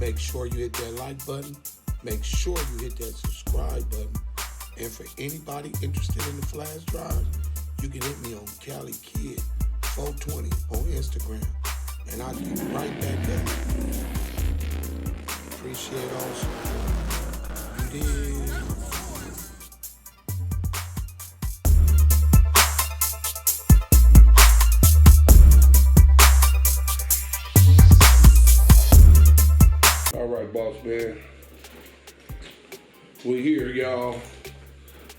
Make sure you hit that like button. Make sure you hit that subscribe button. And for anybody interested in the flash drive, you can hit me on Cali Kid 420 on Instagram. And I'll get right back at you. Appreciate all support. You did. All right, boss man. We're here, y'all.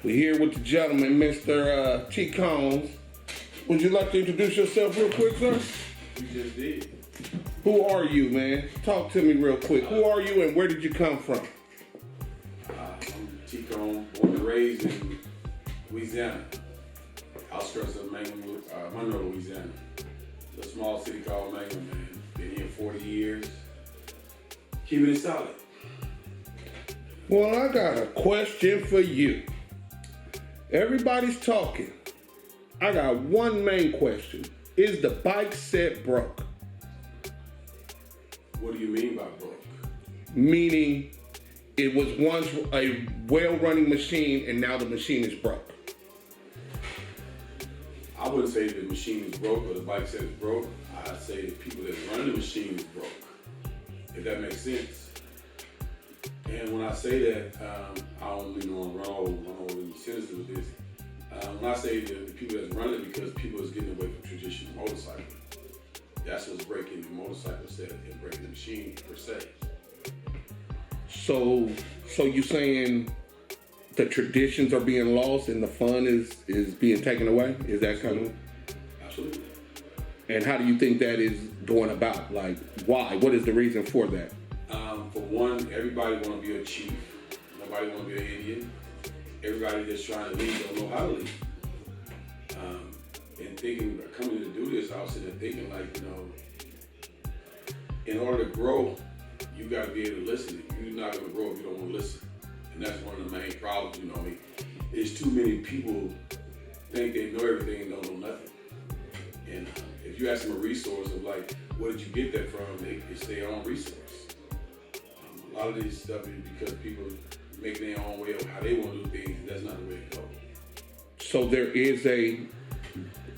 We're here with the gentleman, Mr. T. Combs. Would you like to introduce yourself real quick, sir? You just did. Who are you, man? Talk to me real quick. Who are you and where did you come from? I'm T. Combs, born and raised in Louisiana. Outskirts of Monroe, Louisiana. It's a small city called Mango, man. Been here 40 years. Keeping it solid. Well, I got a question for you. Everybody's talking. I got one main question. Is the bike set broke? What do you mean by broke? Meaning it was once a well-running machine and now the machine is broke. I wouldn't say the machine is broke or the bike set is broke. I'd say the people that run the machine is broke. If that makes sense. And when I say that, I don't really want to run over any sentences with this. When I say the people that's running it, because people is getting away from traditional motorcycling. That's what's breaking the motorcycle set and breaking the machine per se. So you saying the traditions are being lost and the fun is being taken away? Is that kind of? Absolutely. And how do you think that is going about? Like, why? What is the reason for that? For one, everybody want to be a chief. Nobody want to be an Indian. Everybody that's trying to lead don't know how to lead. And thinking, coming to do this, I was sitting there thinking, like, in order to grow, you got to be able to listen. You're not going to grow if you don't want to listen. And that's one of the main problems, There's too many people think they know everything and don't know nothing. And if you ask them a resource of like, where did you get that from? It's their own resource. A lot of this stuff is because people make their own way of how they want to do things, and that's not the way to go. So there is a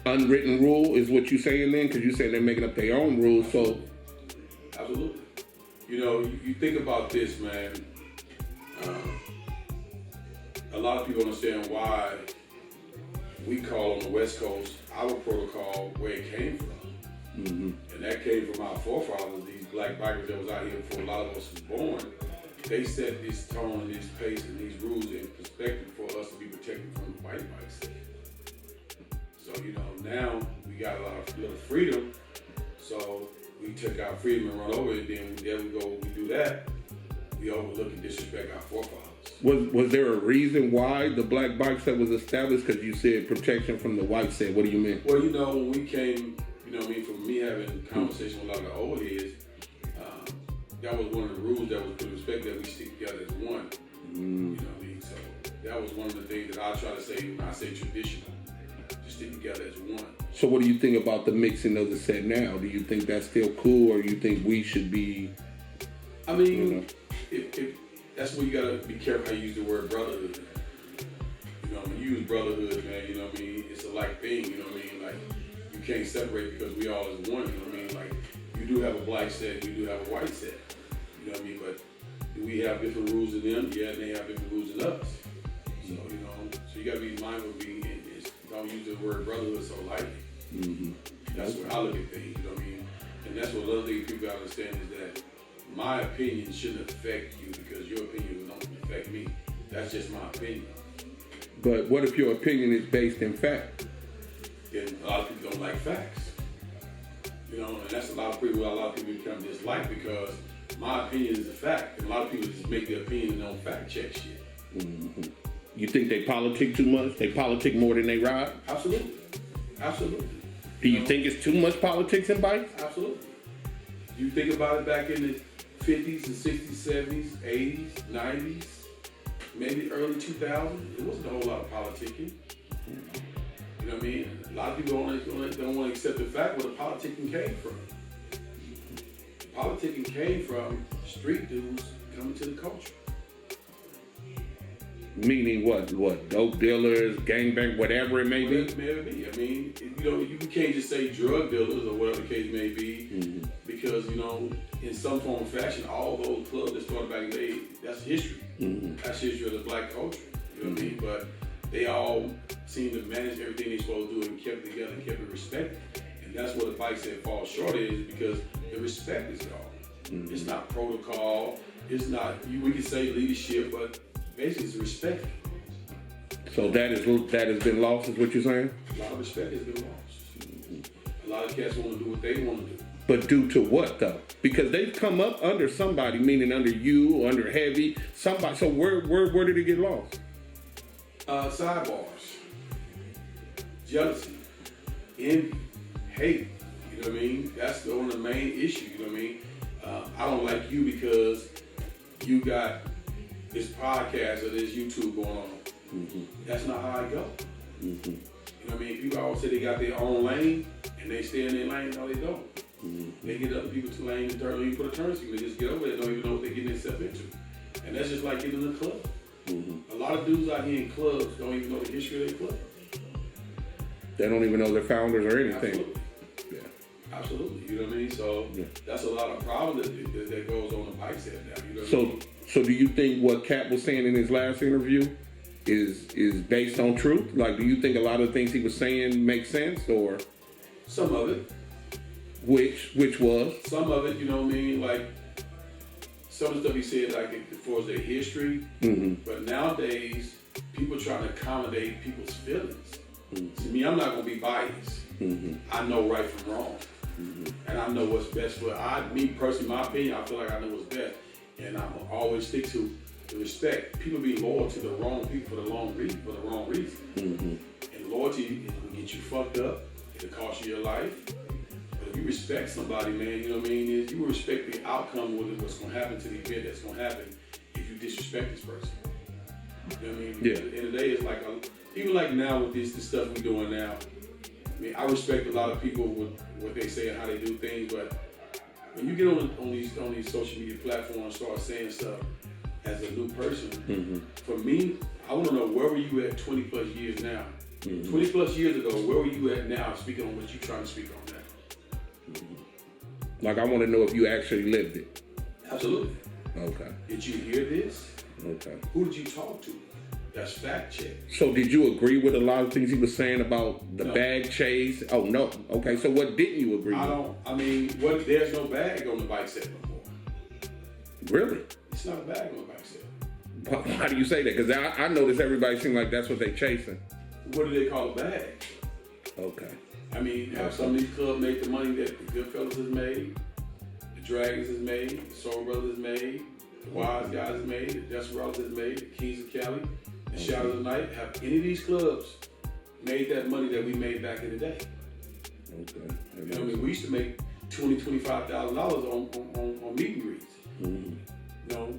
unwritten rule, is what you're saying then? Because you said they're making up their own rules, so. Absolutely. You think about this, man. A lot of people understand why we call on the West Coast our protocol where it came from. Mm-hmm. And that came from our forefathers, these black bikers that was out here before a lot of us was born. They set this tone and this pace and these rules in perspective for us to be protected from the white bikes. So, now we got a little freedom. So we took our freedom and run over it. Then there we go, we do that. We overlook and disrespect our forefathers. Was there a reason why the black bike set was established? Because you said protection from the white set. What do you mean? Well, when we came, from me having conversation with a lot of the old heads, that was one of the rules that was to respect that we stick together as one. So that was one of the things that I try to say when I say traditional, to stick together as one. So what do you think about the mixing of the set now? Do you think that's still cool, or you think we should be? If that's where you gotta be careful how you use the word brotherhood. When you use brotherhood, man, it's a like thing, Like, you can't separate because we all is one, Like, you do have a black set, you do have a white set, But do we have different rules than them? Yeah, and they have different rules than us. So, so you gotta be mindful of don't use the word brotherhood so lightly. Mm-hmm. That's where I look at things, And that's what other things people gotta understand is that my opinion shouldn't affect you because your opinion don't affect me. That's just my opinion. But what if your opinion is based in fact? Then a lot of people don't like facts. And that's a lot of people become disliked because my opinion is a fact. And a lot of people just make their opinion and don't fact check shit. Mm-hmm. You think they politic too much? They politic more than they ride? Absolutely. Do you think it's too much politics in bikes? Absolutely. You think about it back in the 50s and 60s, 70s, 80s, 90s, maybe early 2000s, there wasn't a whole lot of politicking. You know what I mean? A lot of people don't want to accept the fact where the politicking came from. politicking came from street dudes coming to the culture. Meaning what? Dope dealers, gangbang, whatever it may be? Whatever it may be. I mean, you can't just say drug dealers or whatever the case may be, because, in some form or fashion, all those clubs that started back in the day, that's history. That's history of the black culture. You know what I mean? But they all seem to manage everything they're supposed to do and kept it together and kept it respected. And that's what the bike said falls short is, because the respect is gone. It's not protocol. It's not, we can say leadership, but basically it's respect. So that has been lost, is what you're saying? A lot of respect has been lost. A lot of cats want to do what they want to do. But due to what, though? Because they've come up under somebody, meaning under you, under Heavy, somebody. So where did it get lost? Sidebars, jealousy, envy, hate. You know what I mean? That's one of the main issues. You know what I mean? I don't like you because you got this podcast or this YouTube going on. That's not how I go. You know what I mean? People always say they got their own lane and they stay in their lane. No, they don't. They get other people to lane and turn. You put a turn signal, they just get over there and don't even know what they're getting themselves into. And that's just like getting in a club. A lot of dudes out here in clubs don't even know the history of their club. They don't even know their founders or anything. Absolutely. Yeah. Absolutely. You know what I mean? So that's a lot of problem that goes on the bike set now. You know what I mean? So do you think what Cap was saying in his last interview is based on truth? Like, do you think a lot of the things he was saying make sense, or some of it? Which was? Some of it, you know what I mean? Like, some of the stuff he said, like, as far as their history. But nowadays, people trying to accommodate people's feelings. To me, I'm not going to be biased. I know right from wrong. And I know what's best for me personally, my opinion, I feel like I know what's best. And I'm going to always stick to the respect. People be loyal to the wrong people for the wrong reason. And loyalty will get you fucked up. It'll cost you your life. But if you respect somebody, man, you know what I mean, is you will respect the outcome of what's going to happen to the event that's going to happen if you disrespect this person. You know what I mean? Yeah. At the end of the day, it's like, even like now with this stuff we're doing now, I mean, I respect a lot of people with what they say and how they do things, but when you get on these social media platforms and start saying stuff as a new person, for me, I want to know, where were you at 20 plus years now? 20 plus years ago, where were you at now speaking on what you're trying to speak on now? Like, I want to know if you actually lived it. Absolutely. Okay. Did you hear this? Okay. Who did you talk to? That's fact check. So did you agree with a lot of things he was saying about the bag chase? Oh, no. Okay, so what didn't you agree with? There's no bag on the bike set no more. Really? It's not a bag on the bike set. Why do you say that? Because I notice everybody seems like that's what they chasing. What do they call a bag? Okay. I mean, have some of these clubs make the money that the Goodfellas has made, the Dragons has made, the Soul Brothers has made, the Wise Guys has made, the Desperados has made, the Kings of Cali, the Shadows of the Night. Have any of these clubs made that money that we made back in the day? Okay. You know what I mean? We used to make $25,000 on meet and greets. You know,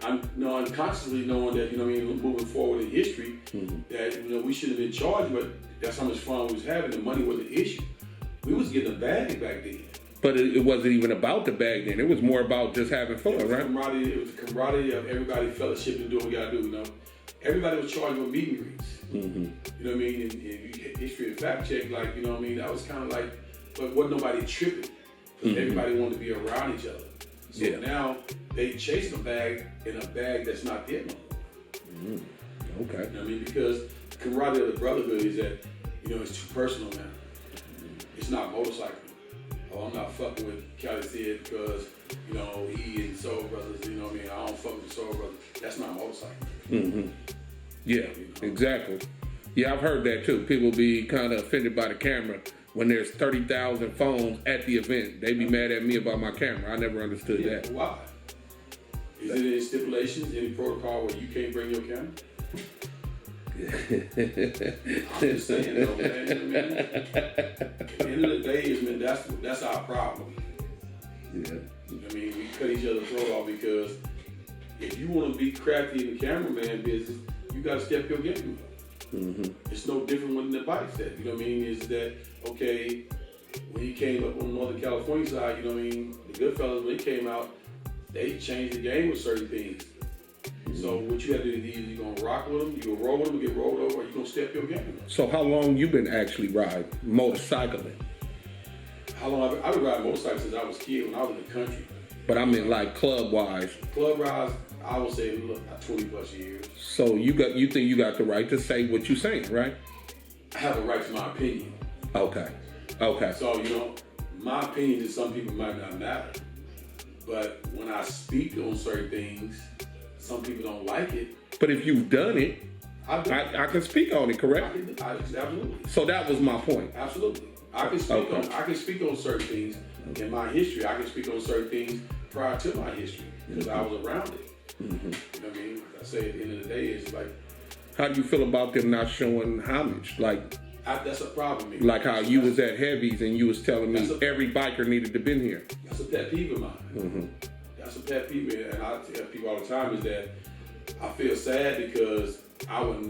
I'm unconsciously knowing that, you know what I mean, moving forward in history, that, you know, we shouldn't have been charged, but that's how much fun we was having. The money was the issue. We was getting a bag back then. But it wasn't even about the bag then. It was more about just having fun, right? It was the camaraderie of everybody fellowship and doing what we gotta do, you know. Everybody was charged with meet and greets. You know what I mean? And history and fact check, like, you know what I mean? That was kind of like, but wasn't nobody tripping. Because everybody wanted to be around each other. So now they chasing a bag in a bag that's not there no more. Okay. You know what I mean? Because the camaraderie of the Brotherhood is that, you know, it's too personal now. It's not motorcycling. Oh, I'm not fucking with Cali Sid because, you know, he and Soul Brothers, you know what I mean? I don't fuck with the Soul Brothers. That's not motorcycling. Yeah, exactly. Yeah, I've heard that too. People be kind of offended by the camera when there's 30,000 phones at the event. They be mad at me about my camera. I never understood that. Why? Is there any stipulations, any protocol where you can't bring your camera? I'm just saying though, man. You know what I mean? At the end of the day, man, that's our problem. Yeah. You know what I mean? We cut each other's throat off because if you want to be crafty in the cameraman business, you got to step your game up. It's no different when the bike set. You know what I mean? Is that, okay, when he came up on the Northern California side, you know what I mean? The Goodfellas, when he came out, they changed the game with certain things. So what you have to do is you gonna rock with them, you gonna roll with them, get rolled over, or you gonna step your game up. So how long you been actually riding motorcycling? How long I've been riding motorcycles since I was a kid when I was in the country. But I mean like club wise. Club rides, I would say about 20 plus years. So you think you got the right to say what you're saying, right? I have a right to my opinion. Okay. So, you know, my opinion to some people might not matter. But when I speak on certain things, some people don't like it. But if you've done it, I can speak on it, correct? Absolutely. So that was my point. Absolutely. I can speak on certain things in my history. I can speak on certain things prior to my history because I was around it. You know what I mean? Like I say, at the end of the day, it's like. How do you feel about them not showing homage? Like, that's a problem. Like how you was at Heavy's and you was telling me every biker needed to been here. That's a pet peeve of mine. That's a pet peeve, and I tell people all the time is that I feel sad because I don't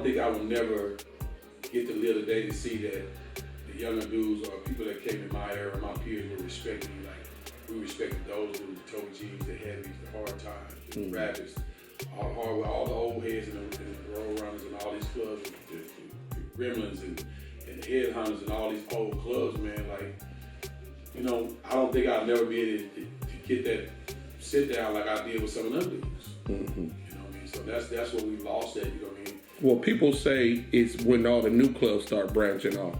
think I would never get to live the day to see that the younger dudes or people that came in my era, my peers were respecting me. Like we respected those dudes, the Toe G's, the Heavies, the Hard Times, the Rabbits, all the old heads and the roll runners and all these clubs, the Gremlins and the Headhunters and all these old clubs, man. Like, you know, I don't think I'll never be able to get that sit down like I did with some of them dudes. You know what I mean? So that's what we lost at, you know what I mean? Well, people say it's when all the new clubs start branching off.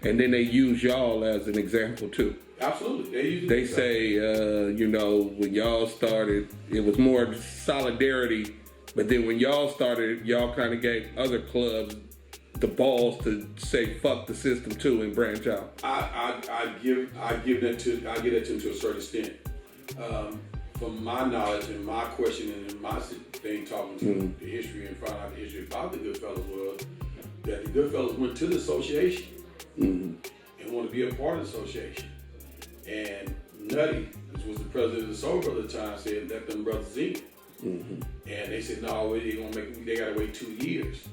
And then they use y'all as an example too. Absolutely. They say, you know, when y'all started, it was more solidarity. But then when y'all started, y'all kind of gave other clubs the balls to say fuck the system too and branch out. I give that to them to a certain extent. From my knowledge and my questioning and my thing talking to the history and finding out the history about the Goodfellas was that the Goodfellas went to the association and wanted to be a part of the association. And Nutty, which was the president of the Soul Brother at the time, said let them brothers in. And they said no, they gotta wait 2 years.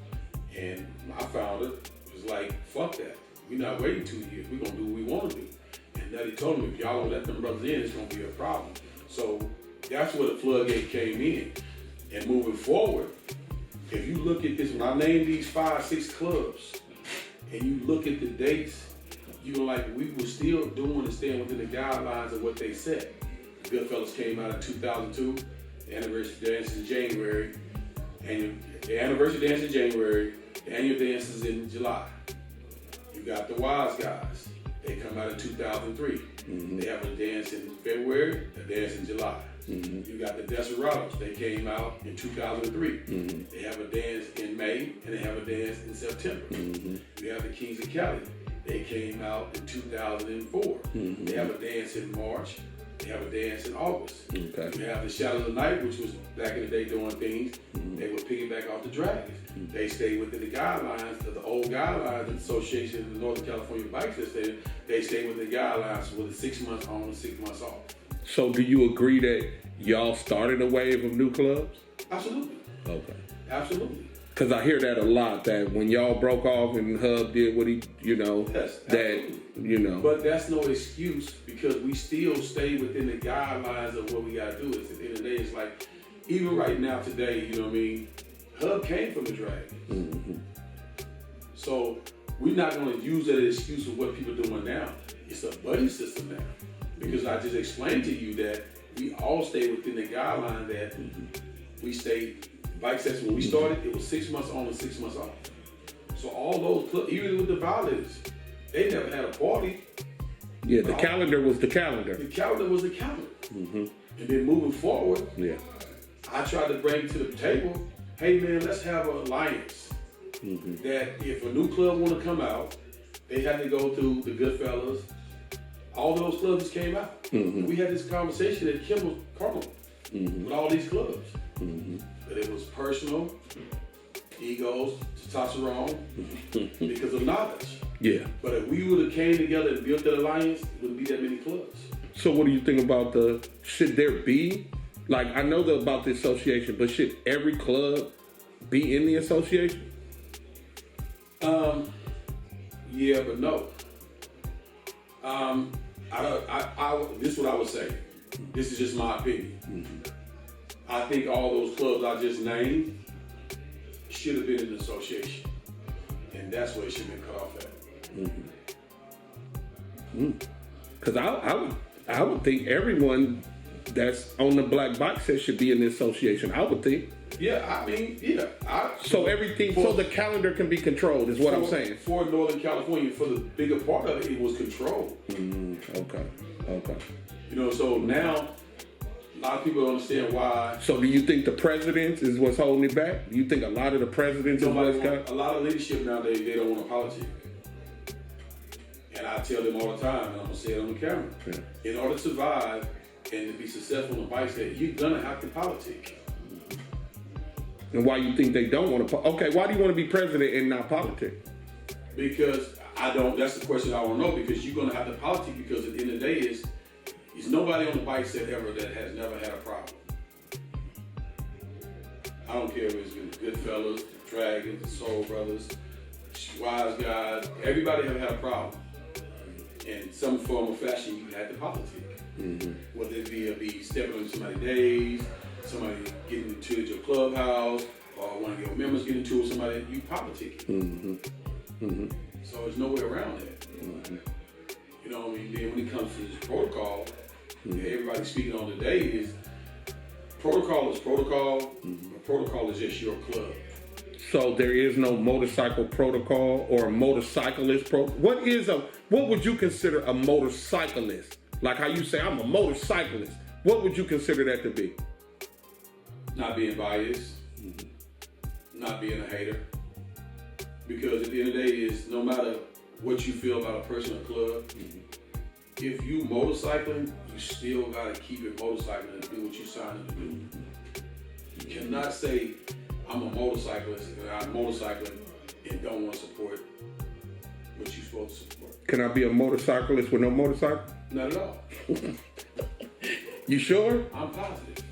And my founder was like, fuck that. We're not waiting 2 years. We're going to do what we want to do. And Nutty told me, if y'all don't let them brothers in, it's going to be a problem. So that's where the floodgate came in. And moving forward, if you look at this, when I named these 5, 6 clubs, and you look at the dates, you're like, we were still doing and staying within the guidelines of what they said. The Goodfellas came out in 2002, the anniversary dance in January, and the anniversary dance in January, the annual dance is in July. You got the Wise Guys. They come out in 2003. They have a dance in February, a dance in July. You got the Desperados. They came out in 2003. They have a dance in May, and they have a dance in September. You have the Kings of Cali. They came out in 2004. They have a dance in March. They have a dance in August. You have the Shadow of the Night, which was back in the day doing things. They would piggyback off the Dragons. They stayed within the guidelines of the old guidelines of the Association of the Northern California Bike System. They stayed within the guidelines with 6 months on and 6 months off. So do you agree that y'all started a wave of new clubs? Absolutely. Okay. Absolutely. Because I hear that a lot, that when y'all broke off and Hub did what he, you know, yes, that, you know. But that's no excuse because we still stay within the guidelines of what we got to do. At the end of the day, it's like, even right now today, you know what I mean, Hub came from the Dragons. So we're not going to use that as an excuse of what people are doing now. It's a buddy system now. Because I just explained to you that we all stay within the guideline that we stayed. Bike session, when we started, it was 6 months on and 6 months off. So all those clubs, even with the Violators, they never had a party. Yeah, the calendar was the calendar. The calendar was the calendar. And then moving forward, I tried to bring to the table, hey man, let's have an alliance. That if a new club want to come out, they had to go through the Goodfellas. All those clubs just came out. We had this conversation at Kimball's Carnival with all these clubs. But it was personal, egos, testosterone, because of knowledge. Yeah. But if we would have came together and built that alliance, it wouldn't be that many clubs. So what do you think about should there be, like, I know about the association, but should every club be in the association? Yeah, but no. This is what I would say. This is just my opinion. I think all those clubs I just named should have been in an association, and that's where it should have been cut off at. Because I would think everyone that's on the black box set should be in the association. I would think. Yeah, I mean, yeah. So everything, so the calendar can be controlled, is what I'm saying. For Northern California, for the bigger part of it, it was controlled. Okay. You know, so now a lot of people don't understand why. So do you think the presidents is what's holding it back? Do you think a lot of the presidents is what's got? A lot of leadership nowadays, they don't want to politic. And I tell them all the time, and I'm gonna say it on the camera. Yeah. In order to survive and to be successful in the bike set, you're gonna have to politic. And why you think they don't want to? Okay, why do you want to be president and not politic? Because I don't. That's the question I want to know. Because you're gonna have to politic. Because at the end of the day, is nobody on the bike set ever that has never had a problem. I don't care if it's been Goodfellas, the Dragons, the Soul Brothers, Wise Guys. Everybody have had a problem. In some form or fashion, you had to politic. Whether it be stepping on somebody's days, somebody getting into your clubhouse, or one of your members getting into somebody, you politic. So there's no way around that. You know what I mean? Then when it comes to this protocol, everybody speaking on today is protocol is protocol, but protocol is just your club. So there is no motorcycle protocol or a motorcyclist what would you consider a motorcyclist? Like how you say, I'm a motorcyclist. What would you consider that to be? Not being biased, not being a hater. Because at the end of the day is no matter what you feel about a person or club, if you motorcycling, you still gotta keep it motorcycling and do what you signed to do. You cannot say I'm a motorcyclist and I'm motorcycling and don't want to support what you're supposed to support. Can I be a motorcyclist with no motorcycle? Not at all. You sure? I'm positive.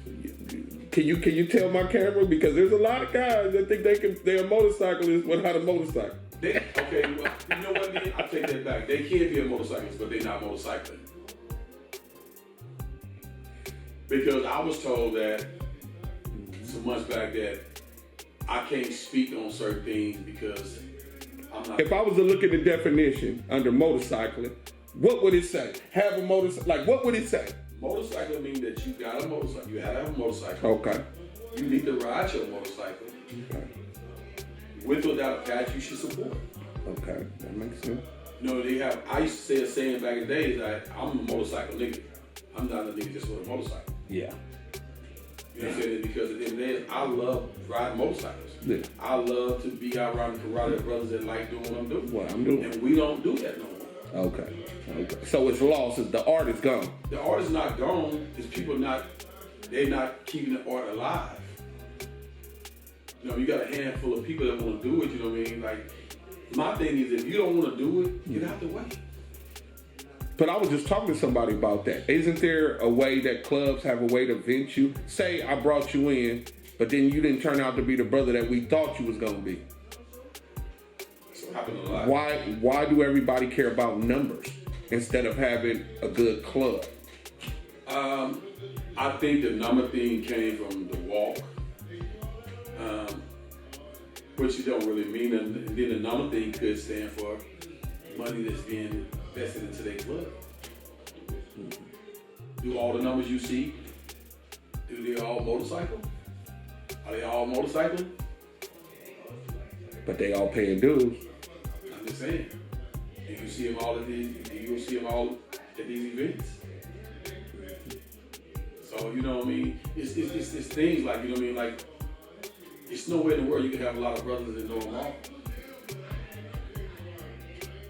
Can you tell my camera? Because there's a lot of guys that think they're motorcyclists without a motorcycle. Okay, well, you know what, man? I take that back. They can be a motorcyclist, but they're not motorcycling. Because I was told that some months back that I can't speak on certain things because I'm not. If I was to look at the definition under motorcycling, what would it say? Have a motorcycle? Like, what would it say? Motorcycle means that you got a motorcycle. You have to have a motorcycle. Okay. You need to ride your motorcycle. Okay. With or without a patch, you should support. Okay, that makes sense. You know, I used to say a saying back in the days, like, I'm a motorcycle nigga. I'm not a nigga just with a motorcycle. Yeah. You know what I'm saying? Because at the end of the day, I love riding motorcycles. Yeah. I love to be out riding karate brothers that like doing what I'm doing. What I'm doing. And we don't do that no more. Okay. So it's lost. The art is gone. The art is not gone. It's people they're not keeping the art alive. You know, you got a handful of people that want to do it, you know what I mean? Like, my thing is, if you don't want to do it, get out the way. But I was just talking to somebody about that. Isn't there a way that clubs have a way to vent you? Say I brought you in, but then you didn't turn out to be the brother that we thought you was going to be. So happened a lot. Why do everybody care about numbers instead of having a good club? I think the number thing came from the walk, which you don't really mean. And then the number thing could stand for money that's being invested into their club. Do all the numbers you see, do they all motorcycle? Are they all motorcycling? But they all paying dues. I'm just saying. If you see them all at these events. So, you know what I mean? It's things like, you know what I mean? Like, it's nowhere in the world you can have a lot of brothers and know them all.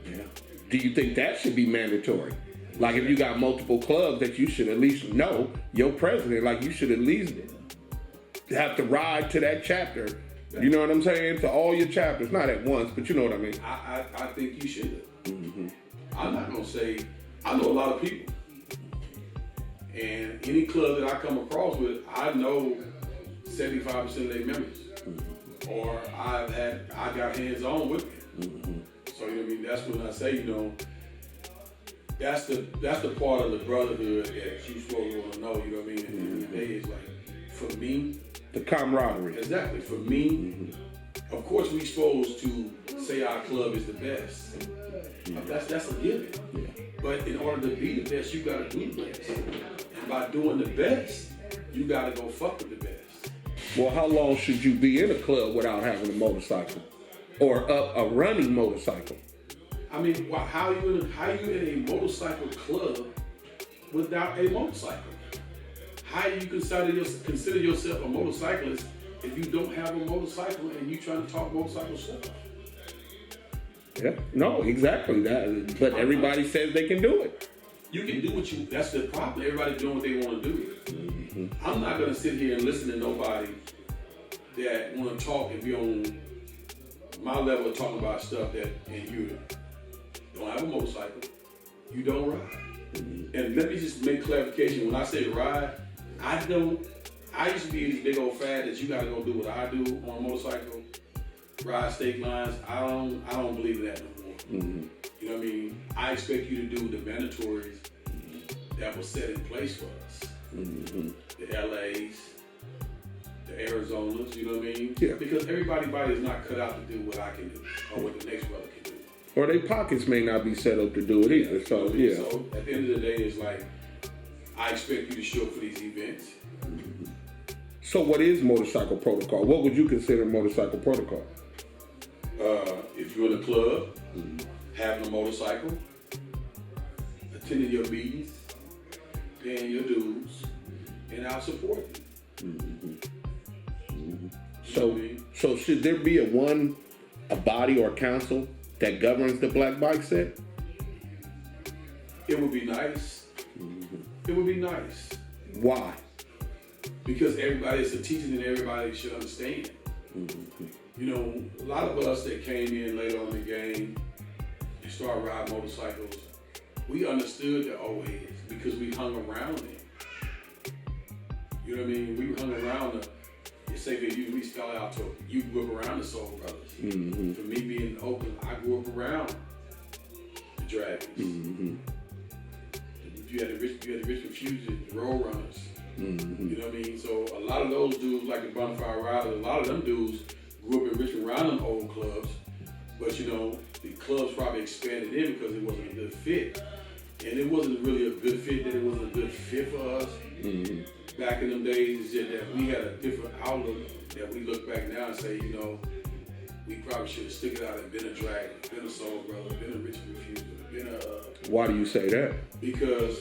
Yeah. Do you think that should be mandatory? Like, if you got multiple clubs, that you should at least know your president, like you should at least have to ride to that chapter. You know what I'm saying? To all your chapters, not at once, but you know what I mean. I think you should. I'm not gonna say. I know a lot of people, and any club that I come across with, I know 75% of their members, or I got hands on with them. So you know what I mean. That's when I say, you know, that's the part of the brotherhood that you supposed to want to know. You know what I mean? At the end of the day, it's like for me, the camaraderie. Exactly. For me, of course, we supposed to say our club is the best. That's a given. Yeah. But in order to be the best, you gotta do the best. And by doing the best, you gotta go fuck with the best. Well, how long should you be in a club without having a motorcycle, or a running motorcycle? I mean, how you in a motorcycle club without a motorcycle? How do you consider yourself a motorcyclist if you don't have a motorcycle and you trying to talk motorcycle stuff? Yeah, no, exactly that. But everybody says they can do it. You can do that's the problem. Everybody's doing what they want to do. Mm-hmm. I'm not going to sit here and listen to nobody that want to talk and be on my level of talking about stuff and you don't have a motorcycle, you don't ride. Mm-hmm. And let me just make clarification. When I say ride, I used to be this big old fad that you got to go do what I do on a motorcycle, ride stake lines. I don't believe in that no more. Mm-hmm. You know what I mean? I expect you to do the mandatories that were set in place for us. Mm-hmm. The LAs, the Arizonas, you know what I mean? Yeah. Because everybody's body is not cut out to do what I can do or what the next brother can do. Or their pockets may not be set up to do it either. So, yeah. So at the end of the day, it's like, I expect you to show up for these events. Mm-hmm. So what is motorcycle protocol? What would you consider motorcycle protocol? If you're in a club, having a motorcycle, attending your meetings, paying your dues, and I'll support you. Mm-hmm. Mm-hmm. So should there be a body or council that governs the black bike set? It would be nice. Mm-hmm. It would be nice. Why? Because it's a teaching that everybody should understand. Mm-hmm. You know, a lot of us that came in later on in the game and started riding motorcycles, we understood the old heads because we hung around them. You know what I mean? We hung around we spell out to you grew up around the Soul Brothers. Mm-hmm. For me being in Oakland, I grew up around the Dragons. Mm-hmm. You had the Richmond Fusion, the Road Runners. Mm-hmm. You know what I mean? So a lot of those dudes, like the Bonfire Riders, a lot of them dudes grew up in Richmond around them old clubs. But you know, the clubs probably expanded in because it wasn't a good fit. And it wasn't really a good fit that it wasn't a good fit for us. Mm-hmm. Back in them days, it's just that we had a different outlook that we look back now and say, you know, we probably should have stuck it out and been a Dragon, been a Soul Brother, been a Richmond Fusion, been a... Why do you say that? Because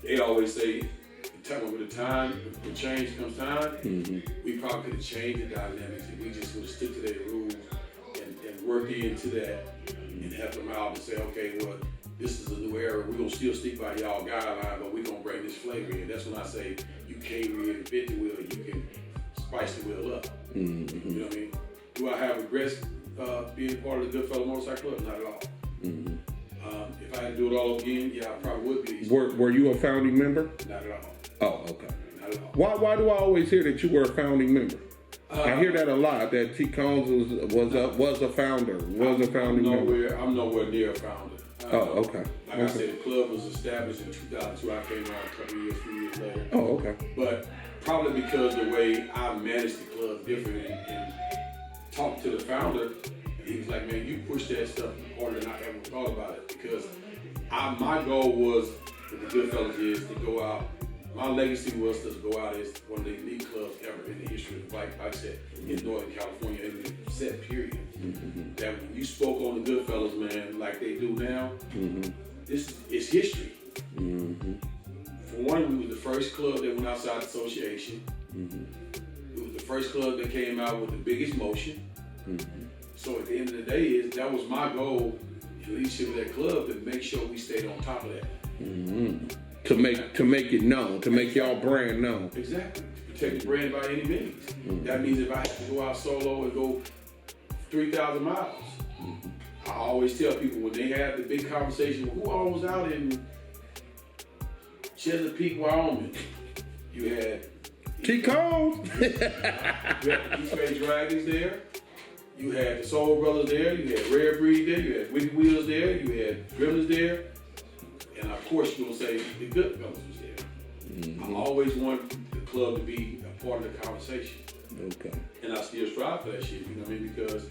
they always say, when the time, when change comes time, we probably could have changed the dynamics if we just would stick to their rules and work into that and help them out and say, okay, well, this is a new era. We're going to still stick by y'all guideline, but we're going to bring this flavor in. That's when I say you can't reinvent the wheel, you can spice the wheel up. Mm-hmm. You know what I mean? Do I have regrets being part of the Goodfellow Motorcycle Club? Not at all. Mm-hmm. If I had to do it all again, yeah, I probably would be. Were you a founding member? Not at all. Oh, okay. Not at all. Why do I always hear that you were a founding member? I hear that a lot. That T. Combs was a founder. Member. I'm nowhere near a founder. Okay. Like I said, the club was established in 2002. I came out a few years later. Oh, okay. But probably because the way I managed the club different and talked to the founder, he was like, man, you push that stuff harder than I ever thought about it. Because my goal was, with the Goodfellas, is to go out. My legacy was to go out as one of the elite clubs ever in the history of the bike set in Northern California in the set period. Mm-hmm. That when you spoke on the Goodfellas, man, like they do now, this is history. Mm-hmm. For one, we was the first club that went outside the association. Mm-hmm. It was the first club that came out with the biggest motion. Mm-hmm. So at the end of the day, that was my goal in leadership of that club, to make sure we stayed on top of that. Mm-hmm. To make it known, to make y'all brand known. Exactly. To protect the brand by any means. Mm-hmm. That means if I have to go out solo and go 3,000 miles, I always tell people when they have the big conversation, who all was out in Chesapeake, Wyoming? You had T. Combs. You had the East Bay Dragons there. You had the Soul Brothers there. You had Rare Breed there. You had Wicked Wheels there. You had Dribblers there. of course, you're gonna say the good fellas was there. I always want the club to be a part of the conversation. Okay. And I still strive for that shit, you know what I mean? Because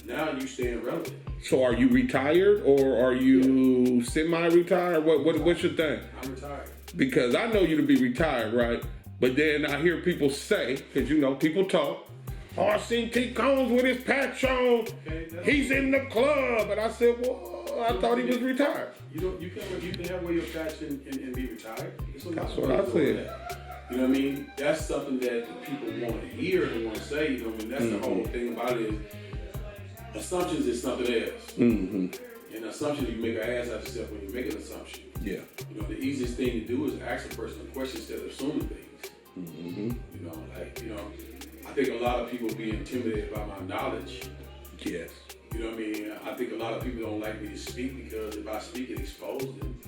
now you staying relevant. So are you retired or are you semi-retired? What's your thing? I'm retired. Because I know you to be retired, right? But then I hear people say, because you know, people talk, oh, I seen T. Combs with his patch on. Okay, He's in the club. And I said, well, I thought he was retired. You can have wear your patch and be retired. That's what I said. You know what I mean? That's something that the people want to hear and want to say. You know what I mean? That's the whole thing about it is assumptions is something else. And assumptions, you make an ass out of yourself when you make an assumption. Yeah. You know, the easiest thing to do is ask a person a question instead of assuming things. You know, like, you know, I think a lot of people be intimidated by my knowledge. Yes. You know what I mean? I think a lot of people don't like me to speak because if I speak, it exposes them.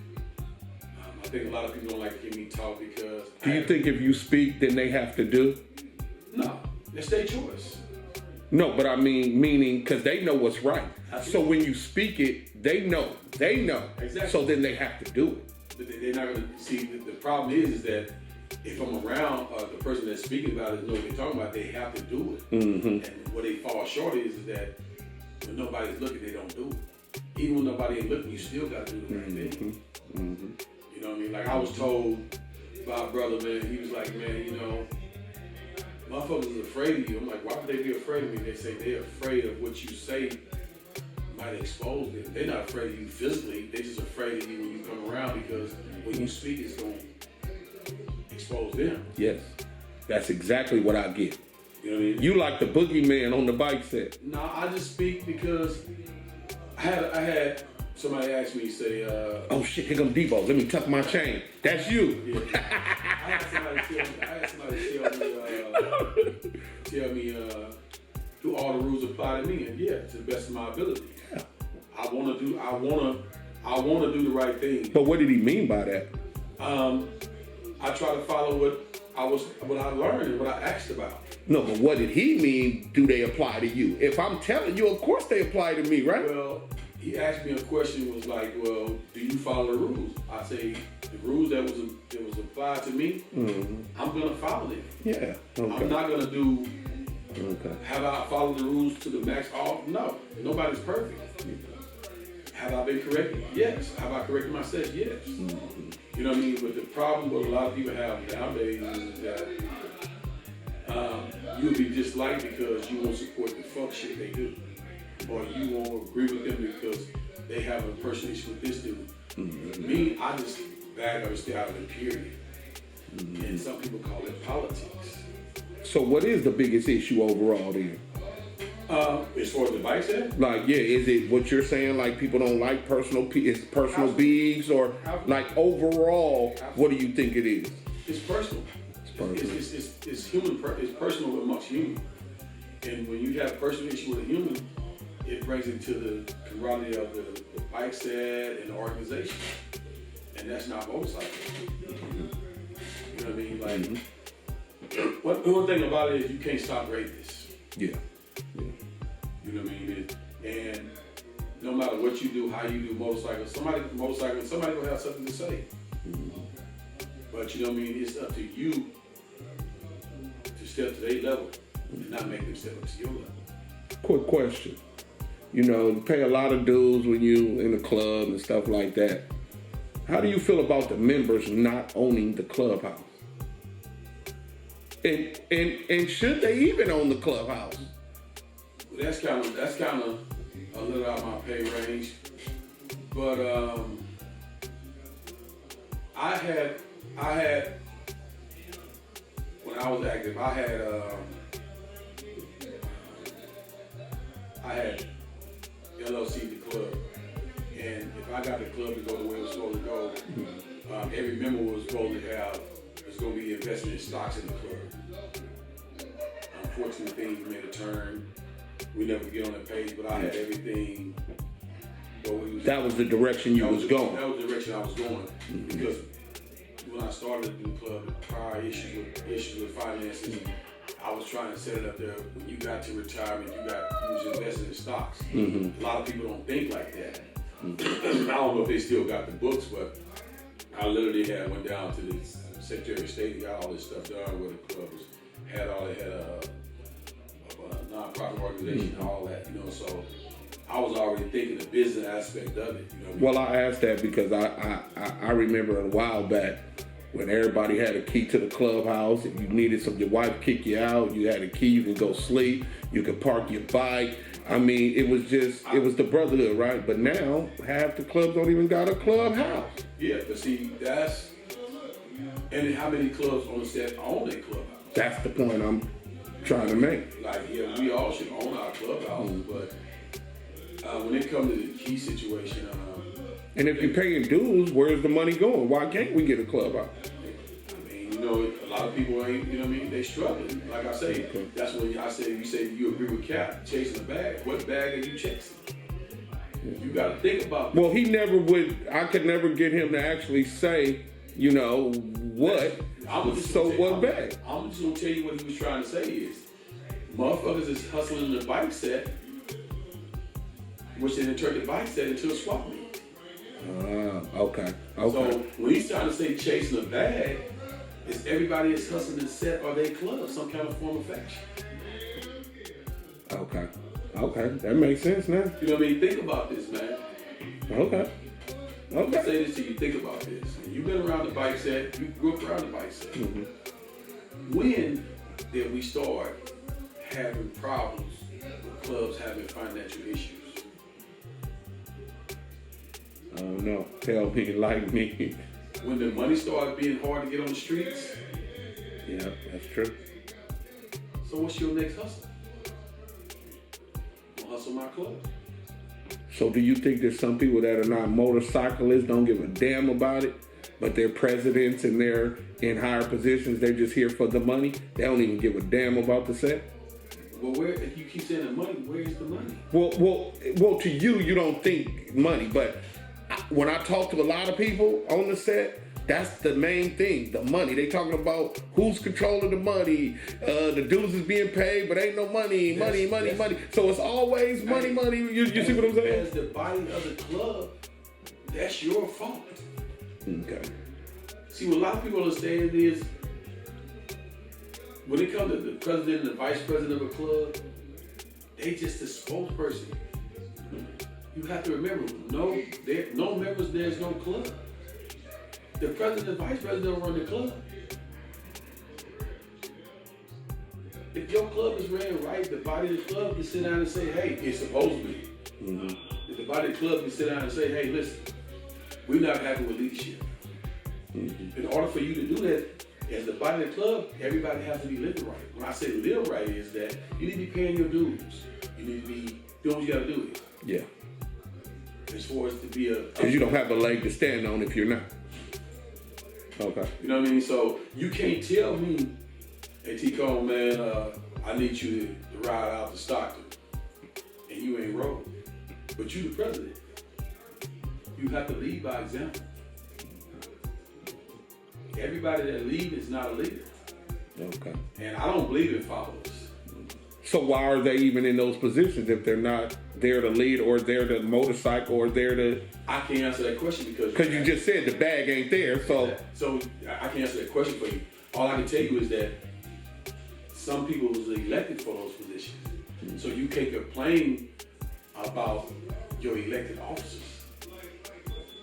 I think a lot of people don't like to hear me talk because... Do you think if you speak, then they have to do? No, it's their choice. No, but I mean, meaning, because they know what's right. Absolutely. So when you speak it, they know. Exactly. So then they have to do it. But they're not going to... See, the problem is that if I'm around the person that's speaking about it, know what they're talking about, they have to do it. And what they fall short is that when nobody's looking, they don't do it. Even when nobody ain't looking, you still got to do the right thing. You know what I mean? Like I was told by a brother, man, he was like, man, you know, motherfuckers is afraid of you. I'm like, why would they be afraid of me? They say they're afraid of what you say might expose them. They're not afraid of you physically. They're just afraid of you when you come around because when you speak, it's going to expose them. Yes. That's exactly what I get. You know what I mean? You like the boogeyman on the bike set. No, I just speak because I had somebody ask me, say, Oh shit, here come Debo. Let me tuck my chain. That's you. yeah. I had somebody tell me, do all the rules apply to me? And yeah, to the best of my ability. Yeah. I wanna do the right thing. But what did he mean by that? I try to follow what I learned and what I asked about. No, but what did he mean, do they apply to you? If I'm telling you, of course they apply to me, right? Well, he asked me a question, was like, well, do you follow the rules? I say, the rules that was applied to me, I'm gonna follow them. Yeah. Okay. I'm not gonna do, Okay. have I followed the rules to the max off? No, nobody's perfect. Have I been corrected? Yes. Have I corrected myself? Yes. You know what I mean? But the problem what a lot of people have nowadays is that you'll be disliked because you won't support the fuck shit they do. Or you won't agree with them because they have a personal issue with this dude. Me, I just bag up and stay out of it, period. And some people call it politics. So what is the biggest issue overall then? As far as the bike set? Like, yeah, is it what you're saying, like people don't like personal beefs, or like overall, what do you think it is? It's personal. It's human. It's personal amongst humans. And when you have a personal issue with a human, it brings it to the camaraderie of the bike set and the organization. And that's not motorcycle. You know what I mean? Like, one thing about it is you can't stop greatness. Yeah. You know what I mean? And no matter what you do, how you do motorcycles, somebody gonna have something to say. But you know what I mean? It's up to you to step to their level and not make them step up to your level. Quick question. You know, you pay a lot of dues when you in the club and stuff like that. How do you feel about the members not owning the clubhouse? And should they even own the clubhouse? That's kind of a little out of my pay range. But I had when I was active, I had LLC the club, and if I got the club to go the way it was supposed to go, every member was going to be invested in stocks in the club. Unfortunately, things made a turn. We never get on that page, but I had everything. That was the direction you was going. That was the direction I was going. Because when I started the club, the prior issues with finances, I was trying to set it up there. When you got to retirement, you was invested in stocks. A lot of people don't think like that. I don't know if they still got the books, but I literally went down to the Secretary of State, got all this stuff done where the club had a non-profit organization and all that, so I was already thinking the business aspect of it, Well, I asked that because I remember a while back when everybody had a key to the clubhouse. If you needed your wife kick you out, you had a key, you could go sleep, you could park your bike. I mean, it was the Brotherhood, right? But now, half the clubs don't even got a clubhouse. Yeah, but see, and how many clubs on the set own a clubhouse? That's the point I'm trying to make. Like, yeah, we all should own our clubhouses, but when it comes to the key situation, and if you're paying dues, where's the money going? Why can't we get a clubhouse? I mean, a lot of people ain't, they struggling. Like I say, that's when I say, you say you agree with Cap, chasing a bag. What bag are you chasing? You got to think about that. Well, I could never get him to actually say, what. So what bag? I'm just going to tell you what he was trying to say is, motherfuckers is hustling the bike set, which then turned the bike set into a swap meet. Okay. So when he's trying to say chasing a bag, it's everybody is hustling the set or they club, some kind of form of faction. Okay, that makes sense now. You know what I mean? Think about this, man. Okay. I'm gonna say this to you. Think about this. You've been around the bike set. You grew up around the bike set. Mm-hmm. When did we start having problems with clubs having financial issues? I don't know. Tell me like me. When the money started being hard to get on the streets. Yeah, that's true. So what's your next hustle? I'll hustle my club. So do you think there's some people that are not motorcyclists, don't give a damn about it, but they're presidents and they're in higher positions, they're just here for the money? They don't even give a damn about the set? Well, if you keep saying the money, where's the money? Well, to you don't think money, but when I talk to a lot of people on the set, that's the main thing, the money. They talking about who's controlling the money. The dues is being paid, but ain't no money. So it's always money. You see what I'm saying? As the body of the club, that's your fault. Okay. See, what a lot of people understand is, when it comes to the president and the vice president of a club, they just a spokesperson. You have to remember, no members, there's no club. The president and vice president don't run the club. If your club is ran right, the body of the club can sit down and say, hey, it's supposed to be. Mm-hmm. If the body of the club can sit down and say, hey, listen, we're not happy with leadership. Mm-hmm. In order for you to do that, as the body of the club, everybody has to be living right. When I say live right, is that you need to be paying your dues. You need to be doing what you got to do. Yeah. As far as to be because you don't have a leg to stand on if you're not. Okay. You know what I mean? So you can't tell me, hey T-Cone, man, I need you to ride out to Stockton, and you ain't rolled. But you the president. You have to lead by example. Everybody that leads is not a leader. Okay. And I don't believe in followers. So why are they even in those positions if they're not there to lead or there to motorcycle or there to... I can't answer that question because you just said the bag ain't there, so... So I can't answer that question for you. All I can tell you is that some people was elected for those positions. Mm-hmm. So you can't complain about your elected officers.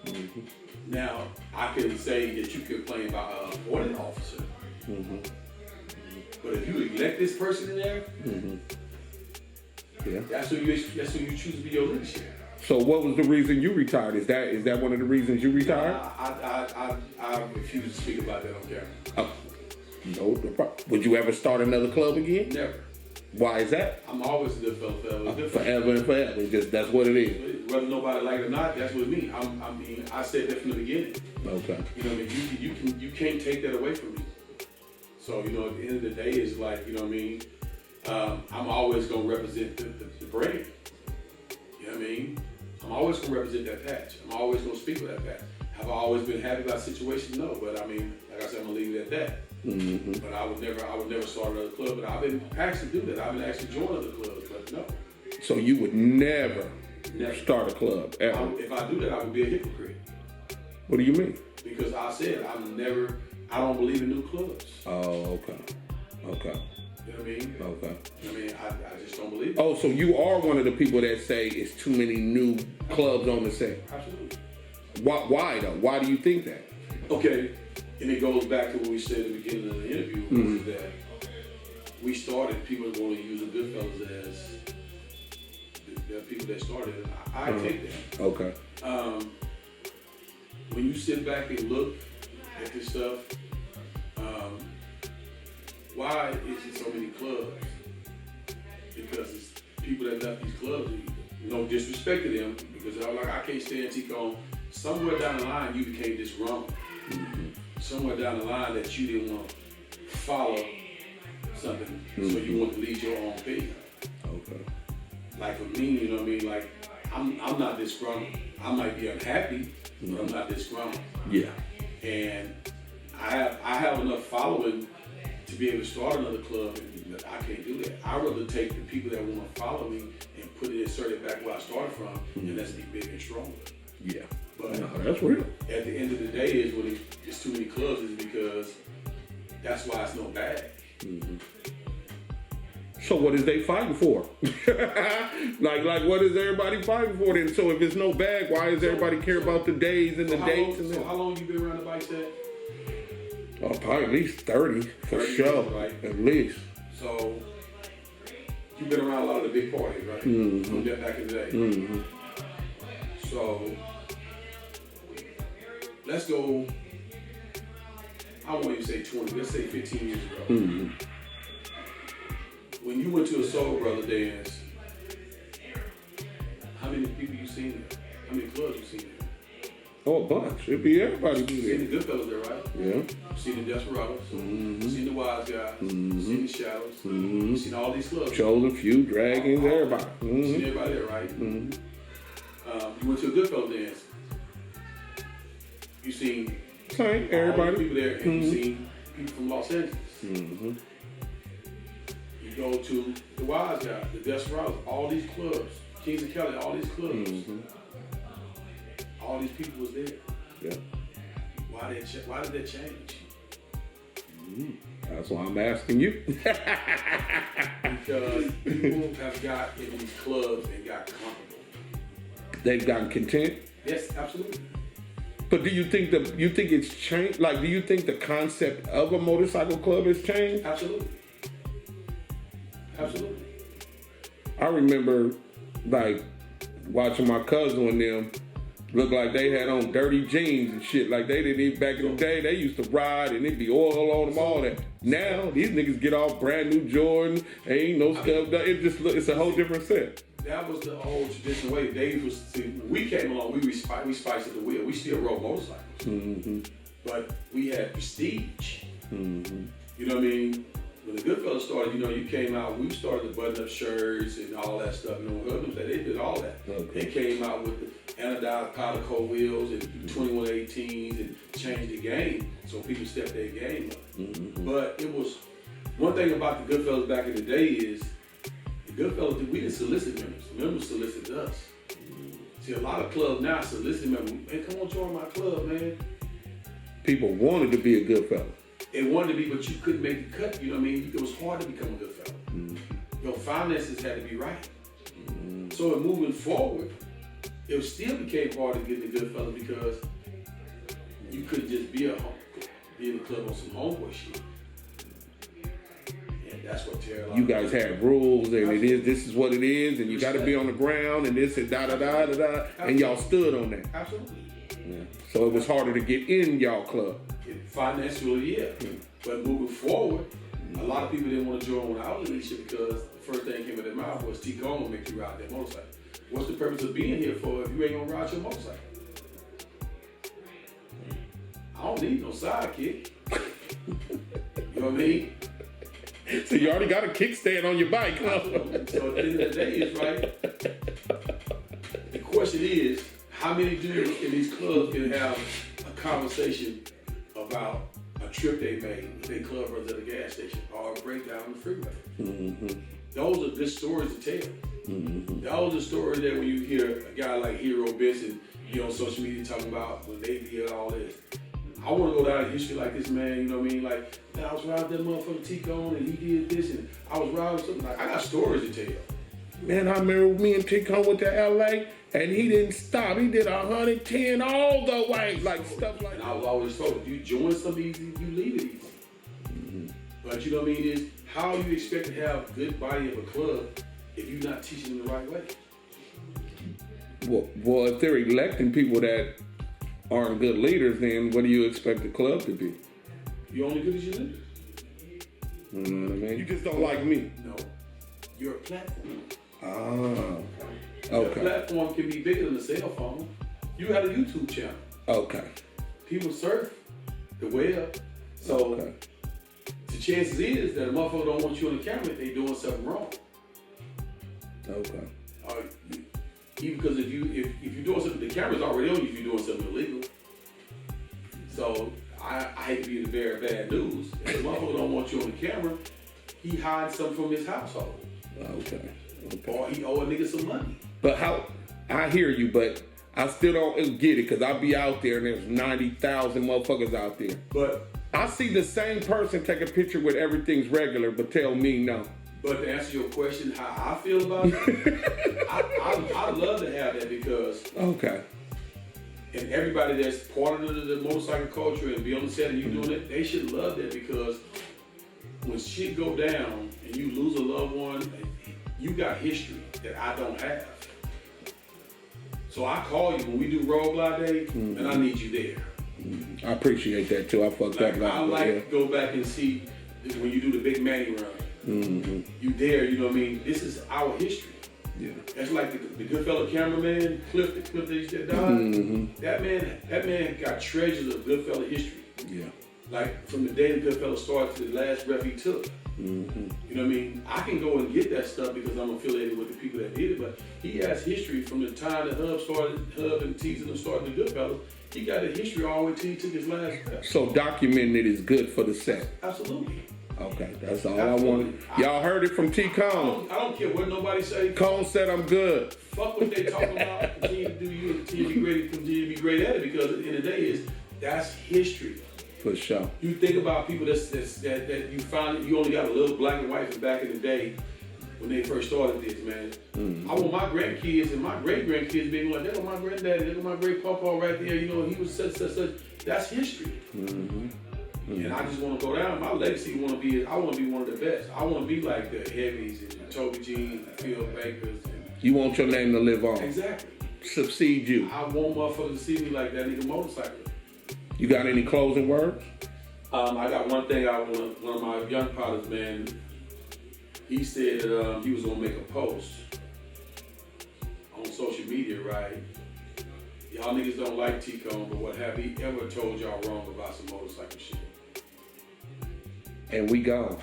Mm-hmm. Now, I can say that you complain about an appointed officer. Mm-hmm. But if you elect this person in there, yeah, that's who you choose to be your leadership. So what was the reason you retired? Is that one of the reasons you retired? I refuse to speak about that on camera. No problem. Would you ever start another club again? Never. Why is that? I'm always a good fellow. Forever and forever. It's just that's what it is. Whether nobody like it or not, that's with me. I said that from the beginning. Okay. You know what I mean? You can't take that away from me. So, you know, at the end of the day, it's like, you know what I mean? I'm always going to represent the brand. You know what I mean? I'm always going to represent that patch. I'm always going to speak with that patch. Have I always been happy about situations? No, but I mean, like I said, I'm going to leave it at that. Mm-hmm. But I would never start another club. But I've been actually do that. I've been actually joining other clubs, but no. So you would never start a club, ever? If I do that, I would be a hypocrite. What do you mean? because I said I don't believe in new clubs. Oh, okay. You know what I mean? Okay. I mean, I just don't believe it. Oh, so you are one of the people that say it's too many new clubs on the set. Absolutely. Why though? Why do you think that? Okay, and it goes back to what we said at the beginning of the interview, was that we started, people want to use the Goodfellas as the people that started it. I take that. Okay. When you sit back and look at this stuff, why is it so many clubs? Because it's people that left these clubs, no disrespect to them, because they're like, I can't stand T-Cone. Somewhere down the line, you became disgruntled. Somewhere down the line that you didn't want to follow something, so you want to lead your own page. Okay. Like for me, you know what I mean? Like, I'm not disgruntled. I might be unhappy, but I'm not disgruntled. Yeah. And I have enough following to be able to start another club, and I can't do that. I'd rather take the people that want to follow me and put it, insert it back where I started from, and let's be big and strong. Yeah. But no, that's real. at the end of the day, is when it's too many clubs, is because that's why it's no bag. So what is they fighting for? like what is everybody fighting for then? So if it's no bag, why does everybody care about the days and the dates? So how long you been around the bike set? Oh, probably at least 30 for 30 sure. years, right? At least. So you've been around a lot of the big parties, right? From that back in the day. So let's go, I won't even say 20, let's say 15 years ago. When you went to a Soul Brother dance, how many people you seen there? How many clubs you seen there? Oh, a bunch. It'd be everybody be You there. seen the Goodfellas there, right? Yeah. You seen the Desperados, you seen the Wise Guys, you seen the Shadows, you seen all these clubs. Chosen Few, Dragons, everybody. You seen everybody there, right? You went to a Goodfellas dance. You seen Same, all the everybody. people there, and you seen people from Los Angeles. You go to the Wise Guys, the Desperados, all these clubs, Kings of Kelly, all these clubs. All these people was there. Yeah. Why did that change? That's why I'm asking you. Because people have got in these clubs and got comfortable. They've gotten content. Yes, absolutely. But do you think it's changed? Like, do you think the concept of a motorcycle club has changed? Absolutely. Absolutely. I remember, like, watching my cousin and them look like they had on dirty jeans and shit. Like, they didn't even, back in the day, they used to ride and it'd be oil on them, all that. Now, these niggas get off brand new Jordan, ain't no stuff done. It's a whole different set. That was the old traditional way. Dave was, when we came along, we spiced the wheel. We still rode motorcycles. But we had prestige. You know what I mean? When the Goodfellas started, you know, you came out, we started the button-up shirts and all that stuff. You know, Hoodlums, they did all that. Okay. They came out with the anodized powder coat wheels and 2118s and changed the game so people stepped their game up. But it was, one thing about the Goodfellas back in the day is, the Goodfellas, we didn't solicit members. Members solicited us. See, a lot of clubs now solicit members. Hey, come on, join my club, man. People wanted to be a good fella. It wanted to be, but you couldn't make the cut. You know what I mean? It was hard to become a good fella. Your finances had to be right. So in moving forward, it still became hard to get the good fella because you couldn't just be in the club on some homeboy shit. And that's what Terry. You guys had rules, and this is what it is, and you got to be on the ground, and this and da da da da da, and y'all stood on that. Absolutely. Yeah. So it was harder to get in y'all club. Financially, yeah. But moving forward, a lot of people didn't want to join when I was in this shit because the first thing that came out of their mouth was T-Cone will make you ride that motorcycle. What's the purpose of being here for if you ain't gonna ride your motorcycle? I don't need no sidekick. You know what I mean? So you already got a kickstand on your bike, huh? Absolutely. So at the end of the day, it's right. The question is, how many dudes in these clubs can have a conversation about a trip they made with their club brothers at a gas station or a breakdown on the freeway? Those are good stories to tell. Those are stories that when you hear a guy like Hero Benson, you know, on social media talking about when they did all this. I want to go down in history like this, man. You know what I mean? Like, man, I was riding that motherfucker T-Cone and he did this, and I was riding something. Like, I got stories to tell you. Man, I remember me and T-Cone went to LA and he didn't stop. He did 110 all the way, like stuff like And that. I was always told, if you join something easy, you leave it easy. But you know what I mean? Is how you expect to have good body of a club if you're not teaching them the right way. Well, if they're electing people that aren't good leaders, then what do you expect the club to be? You're only good as your leaders. You know what I mean? You just don't like me. No. You're a platform. Oh, Your okay. platform can be bigger than a cell phone. You got a YouTube channel. Okay. People surf the web. So Okay. the chances is that a motherfucker don't want you on the camera if they doing something wrong. Okay. Even because if you're doing something, the camera's already on you if you're doing something illegal. So I hate to be the bearer of bad news. If the motherfucker don't want you on the camera, he hides something from his household. Okay. Or he owe a nigga some money. But how? I hear you, but I still don't get it because I be out there and there's 90,000 motherfuckers out there. But I see the same person take a picture with everything's regular, but tell me no. But to answer your question, how I feel about it, I'd love to have that because Okay. and everybody that's part of the motorcycle culture and be on the set and you doing it, they should love that because when shit go down and you lose a loved one, you got history that I don't have. So I call you when we do Road Glide Day, and I need you there. I appreciate that too. I fucked up. I like to go back and see when you do the Big Manny run. You there, you know what I mean? This is our history. Yeah. That's like the Goodfellow cameraman, Cliff that died. That man got treasures of Goodfellow history. Yeah. Like from the day the Goodfellow started to the last breath he took. You know what I mean? I can go and get that stuff because I'm affiliated with the people that did it, but he has history from the time that Hub and Tease and them started the Goodfellow. He got a history all the way till he took his last breath. So documenting it is good for the set. Absolutely. Okay, that's all I wanted. Y'all heard it from T-Cone. I don't care what nobody say. Cone said I'm good. Fuck what they talking about. Continue to do you and continue to be great. Continue to be great at it because at the end of the day that's history. For sure. You think about people that you find you only got a little black and white from back in the day when they first started this, man. I want my grandkids and my great grandkids being like, there go my granddaddy, there go my great papa right there. You know, he was such. That's history. And I just want to go down. My legacy I want to be one of the best. I want to be like the Heavies and the Toby Jeans and the Phil Bakers. You want your name to live on. Exactly. Succeed you. I want motherfuckers to see me like that nigga motorcyclist. You got any closing words? I got one thing I want. One of my young pilots, man, he said that he was gonna make a post on social media, right? Y'all niggas don't like T-Cone, but what have he ever told y'all wrong about some motorcycle shit? And we gone.